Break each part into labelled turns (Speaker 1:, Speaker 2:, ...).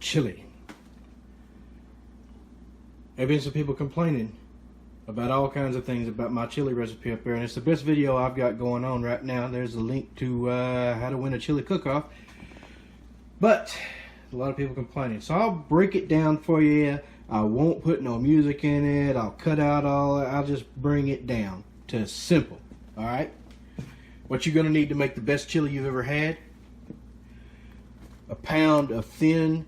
Speaker 1: chili. There have been some people complaining about all kinds of things about my chili recipe up there, and it's the best video I've got going on right now. There's a link to how to win a chili cook-off, but a lot of people complaining, so I'll break it down for you. I won't put no music in it. I'll cut out all. I'll just bring it down to simple. All right. What you're going to need to make the best chili you've ever had: a pound of thin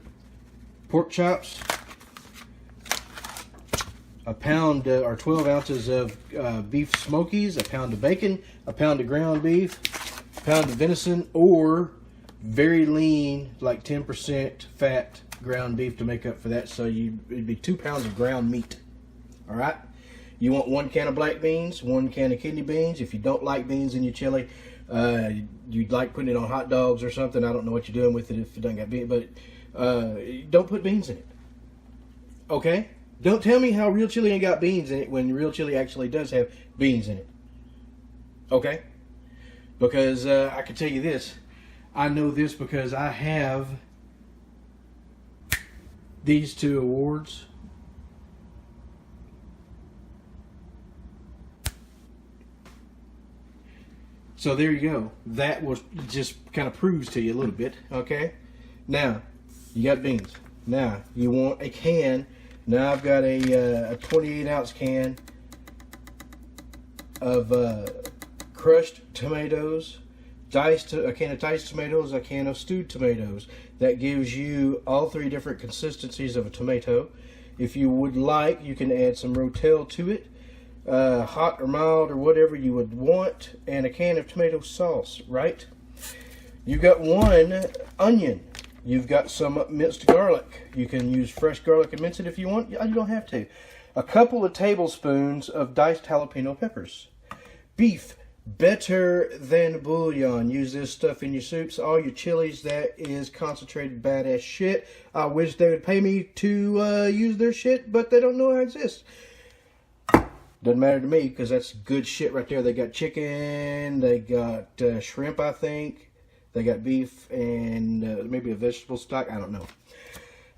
Speaker 1: pork chops, a pound or 12 ounces of beef smokies, a pound of bacon, a pound of ground beef, a pound of venison, or very lean, like 10% fat ground beef to make up for that. So it'd be 2 pounds of ground meat. All right. You want 1 can of black beans, 1 can of kidney beans. If you don't like beans in your chili, you'd like putting it on hot dogs or something. I don't know what you're doing with it if it doesn't got beans, but don't put beans in it. Okay? Don't tell me how real chili ain't got beans in it when real chili actually does have beans in it. Okay? Because I can tell you this. I know this because I have these 2 awards. So there you go. That was just kind of proves to you a little bit. Okay? Now, you got beans. Now, you want a can. Now I've got a 28-ounce can of crushed tomatoes, a can of diced tomatoes, a can of stewed tomatoes. That gives you all 3 different consistencies of a tomato. If you would like, you can add some Rotel to it, hot or mild or whatever you would want, and a can of tomato sauce, right? You've got 1 onion. You've got some minced garlic. You can use fresh garlic and mince it if you want. You don't have to. A couple of tablespoons of diced jalapeno peppers. Beef, better than bouillon. Use this stuff in your soups, all your chilies. That is concentrated badass shit. I wish they would pay me to use their shit, but they don't know I exist. Doesn't matter to me because that's good shit right there. They got chicken, they got shrimp, I think. They got beef and maybe a vegetable stock. I don't know.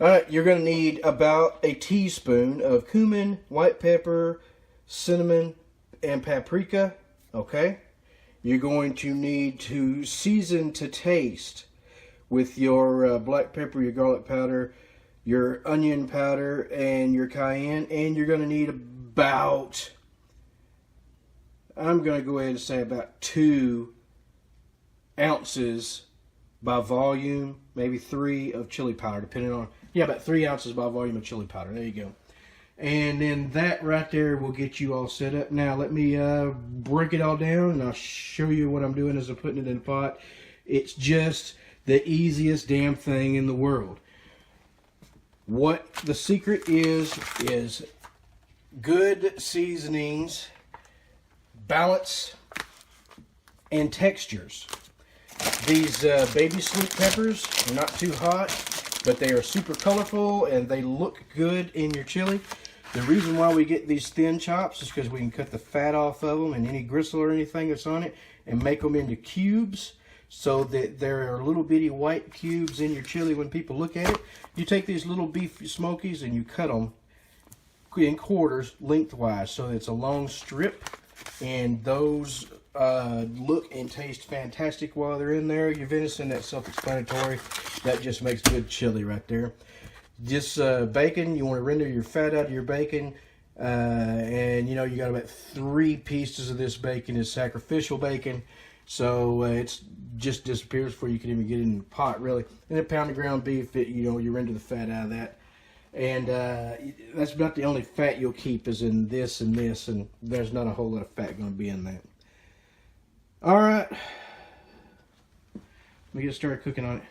Speaker 1: All right, you're going to need about a teaspoon of cumin, white pepper, cinnamon, and paprika. Okay? You're going to need to season to taste with your black pepper, your garlic powder, your onion powder, and your cayenne. And you're going to need about, I'm going to go ahead and say about 2 ounces by volume, maybe 3 of chili powder, depending on, about 3 ounces by volume of chili powder. There you go. And then that right there will get you all set up. Now let me break it all down, and I'll show you what I'm doing as I'm putting it in the pot. It's just the easiest damn thing in the world. What the secret is good seasonings, balance, and textures. These baby sweet peppers are not too hot, but they are super colorful and they look good in your chili. The reason why we get these thin chops is because we can cut the fat off of them and any gristle or anything that's on it and make them into cubes so that there are little bitty white cubes in your chili when people look at it. You take these little beef smokies and you cut them in quarters lengthwise so it's a long strip, and those look and taste fantastic while they're in there. Your venison, that's self-explanatory. That just makes good chili right there. This bacon, you want to render your fat out of your bacon, and you got about 3 pieces of this bacon is sacrificial bacon, so it's just disappears before you can even get it in the pot, really. And a pound of ground beef, you render the fat out of that. And that's about the only fat you'll keep is in this and this, and there's not a whole lot of fat going to be in that. All right, let me get started cooking on it.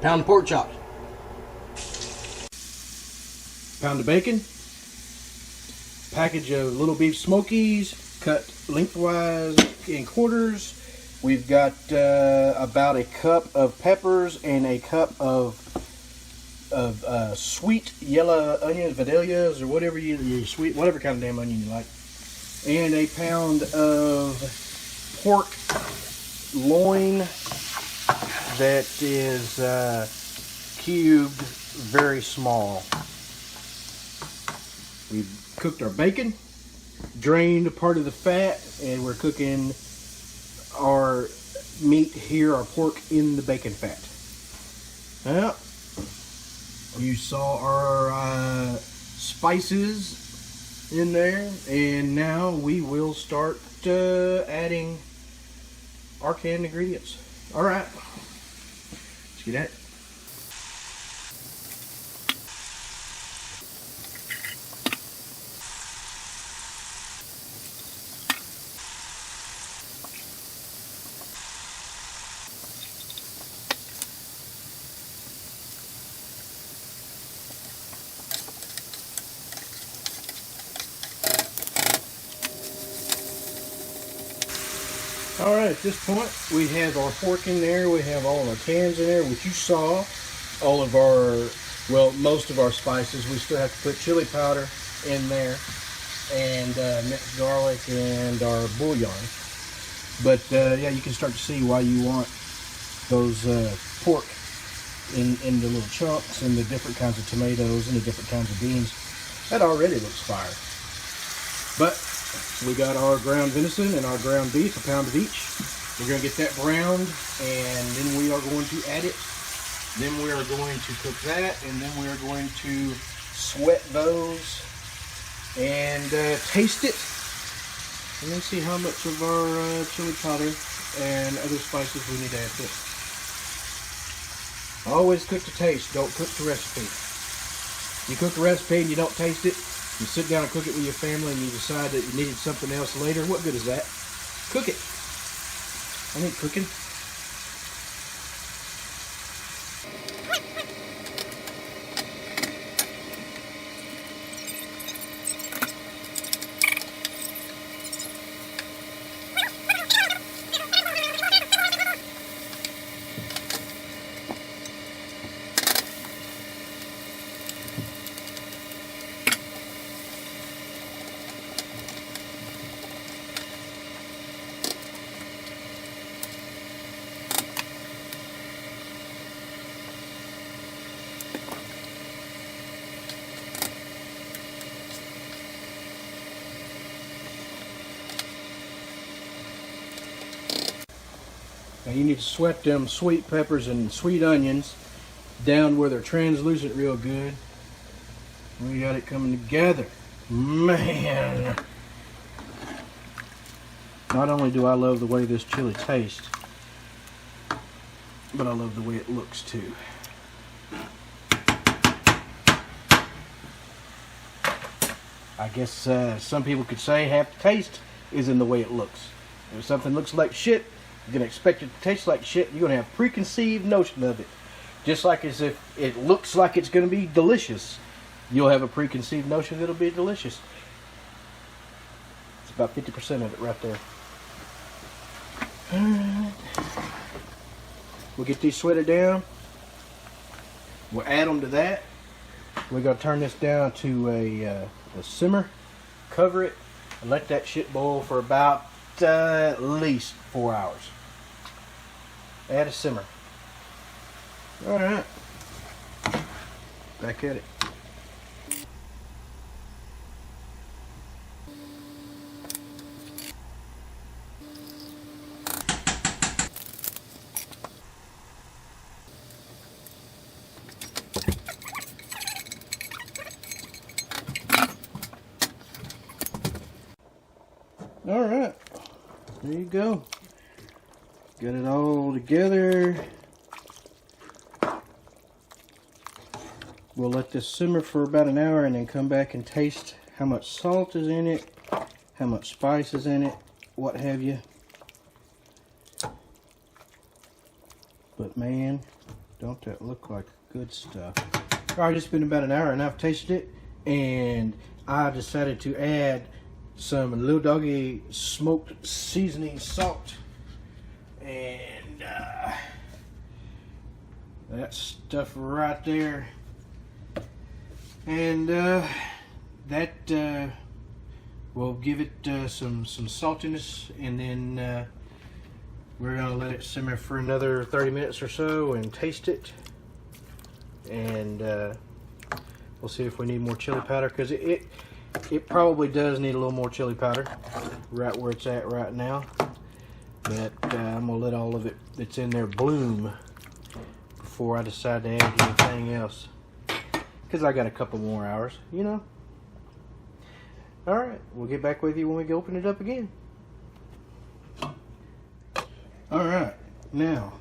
Speaker 2: Pound of pork chops.
Speaker 1: Pound of bacon. Package of little beef smokies cut lengthwise in quarters. We've got about a cup of peppers and a cup of sweet yellow onions, vidalias, or whatever you sweet, whatever kind of damn onion you like, and a pound of pork loin that is cubed very small. We've cooked our bacon, drained part of the fat, and we're cooking our meat here, our pork, in the bacon fat. Well, you saw our spices in there, and now we will start adding our canned ingredients. All right, let's get at it. Alright, at this point we have our pork in there, we have all of our cans in there, which you saw, all of our, well, most of our spices. We still have to put chili powder in there, and minced garlic, and our bouillon. But yeah, you can start to see why you want those pork in the little chunks, and the different kinds of tomatoes, and the different kinds of beans. That already looks fire. But we got our ground venison and our ground beef, a pound of each. We're going to get that browned, and then we are going to add it. Then we are going to cook that, and then we are going to sweat those and taste it. And then see how much of our chili powder and other spices we need to add to it. Always cook to taste, don't cook to recipe. You cook a recipe and you don't taste it, you sit down and cook it with your family, and you decide that you needed something else later. What good is that? Cook it. I ain't cooking. Now you need to sweat them sweet peppers and sweet onions down where they're translucent real good. We got it coming together. Man! Not only do I love the way this chili tastes, but I love the way it looks too. I guess some people could say half the taste is in the way it looks. If something looks like shit, you're going to expect it to taste like shit. You're going to have a preconceived notion of it. Just like as if it looks like it's going to be delicious, you'll have a preconceived notion that it'll be delicious. It's about 50% of it right there. Alright. We'll get these sweated down. We'll add them to that. We're going to turn this down to a simmer. Cover it and let that shit boil for about at least 4 hours. Add a simmer. Alright. Back at it. Alright. There you go. Get it all together. We'll let this simmer for about an hour and then come back and taste how much salt is in it, how much spice is in it, what have you. But man, Don't that look like good stuff? All right, it's been about an hour and I've tasted it, and I decided to add some Lil Doggy smoked seasoning salt, and that stuff right there, and that will give it some saltiness, and then we're gonna let it simmer for another 30 minutes or so and taste it, and we'll see if we need more chili powder, because it probably does need a little more chili powder right where it's at right now, but I'm gonna let all of it that's in there bloom before I decide to add anything else, because I got a couple more hours, you know. All right, we'll get back with you when we open it up again. All right, now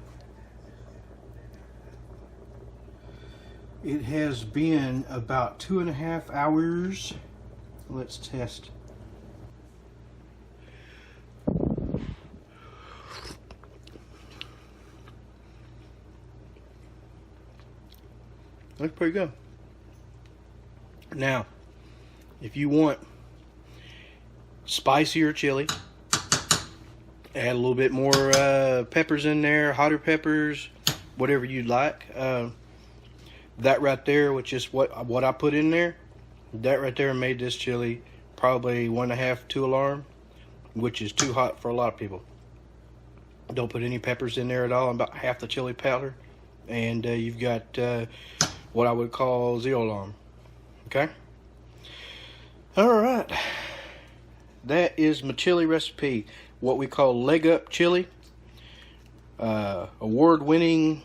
Speaker 1: it has been about 2.5 hours. Let's test. Looks pretty good. Now, if you want spicier chili, add a little bit more peppers in there, hotter peppers, whatever you'd like. That right there, which is what I put in there, that right there made this chili probably 1.5 2 alarm, which is too hot for a lot of people. Don't put any peppers in there at all, about half the chili powder, and you've got what I would call 0 alarm. Okay? Alright. That is my chili recipe. What we call leg up chili. Award-winning,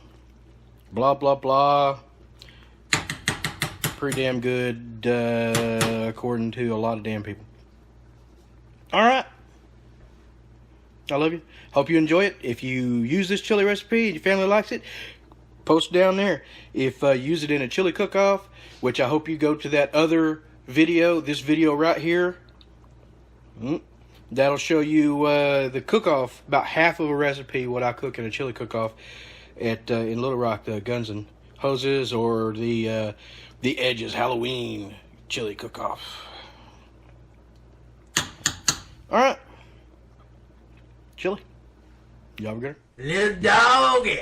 Speaker 1: blah, blah, blah. Pretty damn good, according to a lot of damn people. Alright. I love you. Hope you enjoy it. If you use this chili recipe and your family likes it, post it down there. If you use it in a chili cook-off, which I hope you go to that other video, this video right here. That'll show you the cook-off, about half of a recipe what I cook in a chili cook-off at in Little Rock, the Guns and Hoses, or the Edges Halloween chili cook-off. All right, chili. Y'all good?
Speaker 2: Lil Doggy.